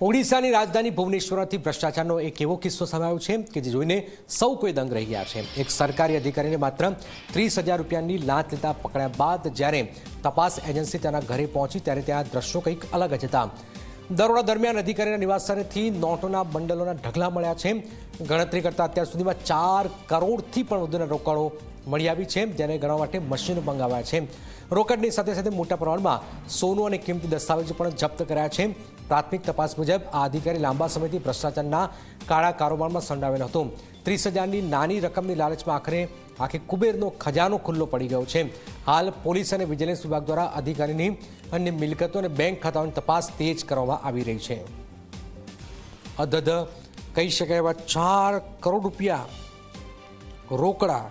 ઓડિશાની રાજધાની ભુવનેશ્વરથી ભ્રષ્ટાચારનો એક એવો કિસ્સો સામે આવ્યો છે કે જે જોઈને સૌ કોઈ દંગ રહી ગયા છે। એક સરકારી અધિકારીને માત્ર 30,000 રૂપિયાની લાંચ લેતા પકડ્યા બાદ જ્યારે તપાસ એજન્સી તેના ઘરે પહોંચી ત્યારે ત્યાં દ્રશ્યો કંઈક અલગ જ હતા। દરોડા દરમિયાન અધિકારીના નિવાસસ્થાનેથી નોટોના બંડલોના ઢગલા મળ્યા છે। ગણતરી કરતા અત્યાર સુધીમાં 4 કરોડથી પણ વધુના રોકડો મળી આવી છે, જેને ગણવા માટે મશીનો મંગાવ્યા છે। રોકડની સાથે સાથે મોટા પ્રમાણમાં સોનું અને કિંમતી દસ્તાવેજો પણ જપ્ત કર્યા છે। પ્રાથમિક તપાસ મુજબ આ અધિકારી લાંબા સમયથી ભ્રષ્ટાચારના કાળા કારોબારમાં સંડાવેલો હતો। 30,000ની નાની રકમની લાલચમાં આખરે કુબેરનો ખજાનો ખુલ્લો પડી ગયો છે। હાલ પોલીસ અને વિજિલન્સ વિભાગ દ્વારા અધિકારીની અન્ય મિલકતો અને બેંક ખાતાઓની તપાસ તેજ કરવામાં આવી રહી છે। અધધ કહી શકાય એવા 4 કરોડ રૂપિયા રોકડા